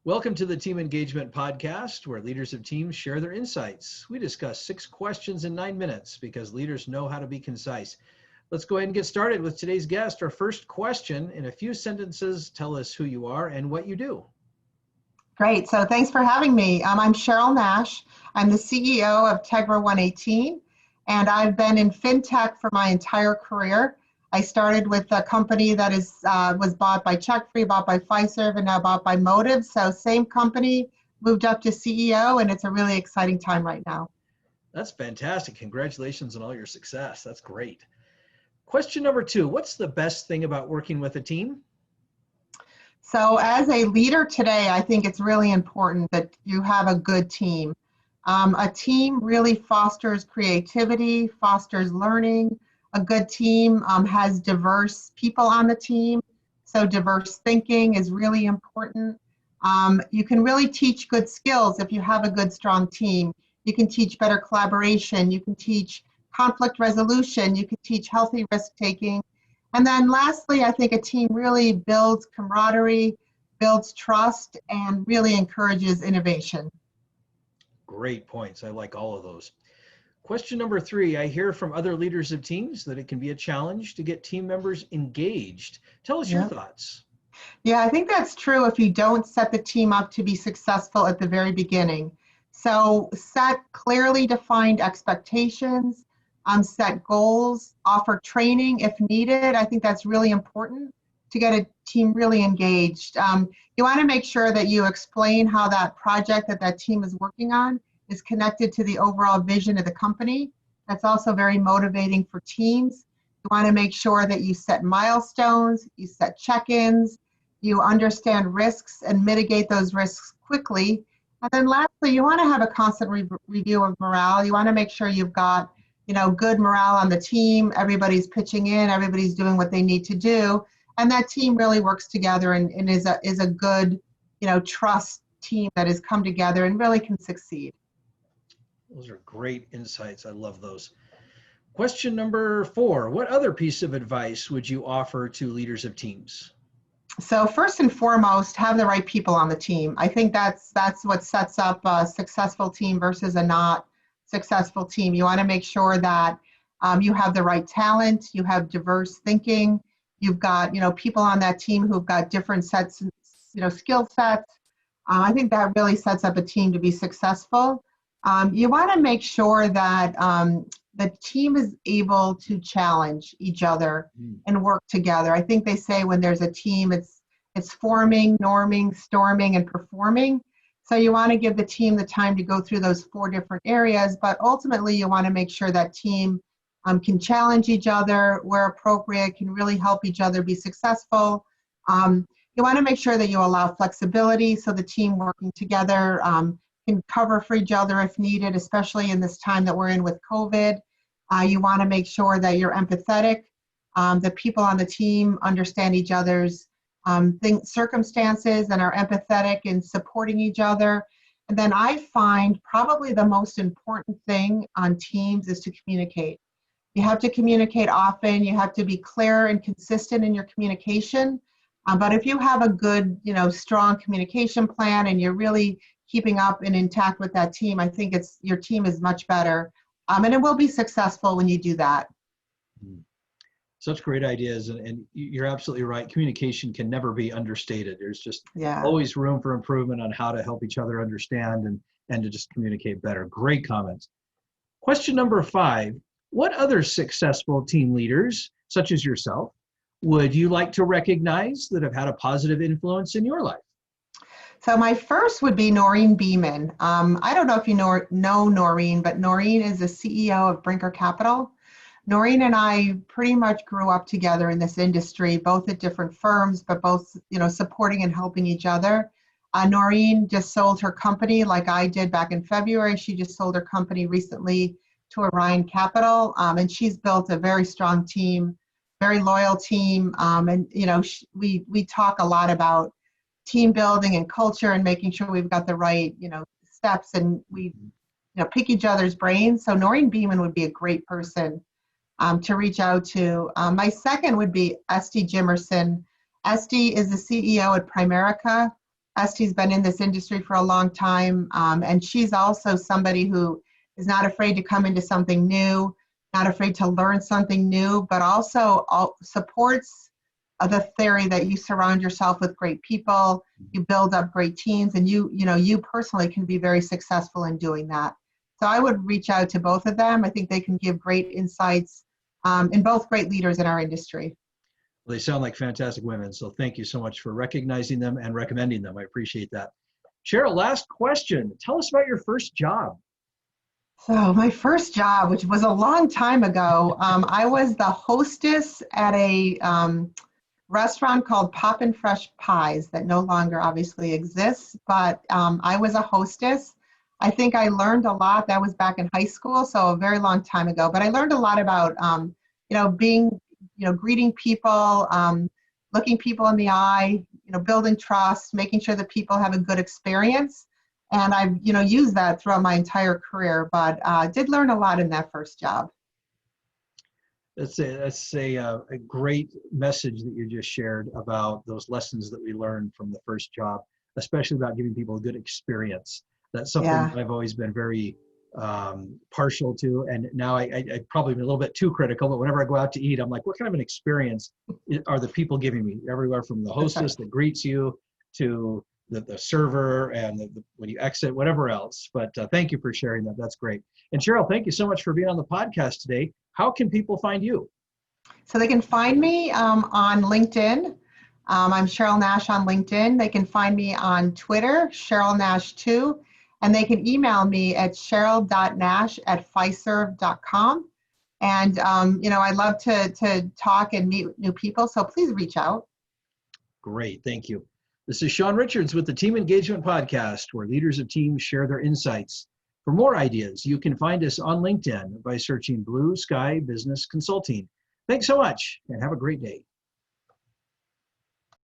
Welcome to the Team Engagement Podcast, where leaders of teams share their insights. We discuss 6 questions in 9 minutes because leaders know how to be concise. Let's go ahead and get started with today's guest. Our first question, in a few sentences, tell us who you are and what you do. Great. So thanks for having me. I'm Cheryl Nash. I'm the CEO of Tegra 118, and I've been in fintech for my entire career. I started with a company that was bought by CheckFree, bought by Fiserv, and now bought by Motive. So same company, moved up to CEO, and it's a really exciting time right now. That's fantastic. Congratulations on all your success. That's great. Question number 2, what's the best thing about working with a team? So as a leader today, I think it's really important that you have a good team. A team really fosters creativity, fosters learning. A good team has diverse people on the team, so diverse thinking is really important. You can really teach good skills if you have a good, strong team. You can teach better collaboration, you can teach conflict resolution, you can teach healthy risk-taking. And then lastly, I think a team really builds camaraderie, builds trust, and really encourages innovation. Great points. I like all of those. Question number 3, I hear from other leaders of teams that it can be a challenge to get team members engaged. Tell us your thoughts. Yeah, I think that's true if you don't set the team up to be successful at the very beginning. So set clearly defined expectations, set goals, offer training if needed. I think that's really important to get a team really engaged. You want to make sure that you explain how that project that team is working on is connected to the overall vision of the company. That's also very motivating for teams. You want to make sure that you set milestones, you set check-ins, you understand risks and mitigate those risks quickly. And then lastly, you want to have a constant review of morale. You want to make sure you've got, good morale on the team. Everybody's pitching in, everybody's doing what they need to do. And that team really works together and is a good, trust team that has come together and really can succeed. Those are great insights. I love those. Question number 4, what other piece of advice would you offer to leaders of teams? So first and foremost, have the right people on the team. I think that's what sets up a successful team versus a not successful team. You want to make sure that you have the right talent, you have diverse thinking, you've got people on that team who've got different sets, skill sets. I think that really sets up a team to be successful. You want to make sure that the team is able to challenge each other and work together. I think they say when there's a team, it's forming, norming, storming, and performing. So you want to give the team the time to go through those 4 different areas, but ultimately you want to make sure that team can challenge each other where appropriate, can really help each other be successful. You want to make sure that you allow flexibility so the team working together can cover for each other if needed, especially in this time that we're in with COVID. You want to make sure that you're empathetic, that people on the team understand each other's circumstances and are empathetic in supporting each other. And then I find probably the most important thing on teams is to communicate. You have to communicate often. You have to be clear and consistent in your communication. But if you have a good, strong communication plan and you're really keeping up and intact with that team, I think your team is much better. And it will be successful when you do that. Such great ideas. And you're absolutely right. Communication can never be understated. There's just always room for improvement on how to help each other understand and to just communicate better. Great comments. Question number 5, what other successful team leaders, such as yourself, would you like to recognize that have had a positive influence in your life? So my first would be Noreen Beeman. I don't know if you know Noreen, but Noreen is the CEO of Brinker Capital. Noreen and I pretty much grew up together in this industry, both at different firms, but both, supporting and helping each other. Noreen just sold her company like I did back in February. She just sold her company recently to Orion Capital, and she's built a very strong team, very loyal team. And we talk a lot about team building and culture and making sure we've got the right, steps, and we, pick each other's brains. So Noreen Beeman would be a great person to reach out to. My second would be Esty Jimerson. Esty is the CEO at Primerica. Esti's been in this industry for a long time, and she's also somebody who is not afraid to come into something new, not afraid to learn something new, but also supports the theory that you surround yourself with great people, you build up great teams, and you personally can be very successful in doing that. So I would reach out to both of them. I think they can give great insights, and both great leaders in our industry. Well, they sound like fantastic women, so thank you so much for recognizing them and recommending them. I appreciate that. Cheryl, last question. Tell us about your first job. So my first job, which was a long time ago, I was the hostess at a restaurant called Poppin' Fresh Pies that no longer obviously exists, but I was a hostess. I think I learned a lot. That was back in high school, so a very long time ago. But I learned a lot about, being, greeting people, looking people in the eye, building trust, making sure that people have a good experience. And I've, used that throughout my entire career, but did learn a lot in that first job. That's a great message that you just shared about those lessons that we learned from the first job, especially about giving people a good experience. That's something that I've always been very partial to, and now I probably been a little bit too critical, but whenever I go out to eat, I'm like, what kind of an experience are the people giving me? Everywhere from the hostess that greets you to the server and when you exit, whatever else. But thank you for sharing that. That's great. And Cheryl, thank you so much for being on the podcast today. How can people find you? So they can find me on LinkedIn. I'm Cheryl Nash on LinkedIn. They can find me on Twitter, Cheryl Nash 2, and they can email me at cheryl.nash@fiserv.com. And I love to talk and meet new people, so please reach out. Great, thank you. This is Sean Richards with the Team Engagement Podcast, where leaders of teams share their insights. For more ideas, you can find us on LinkedIn by searching Blue Sky Business Consulting. Thanks so much, and have a great day.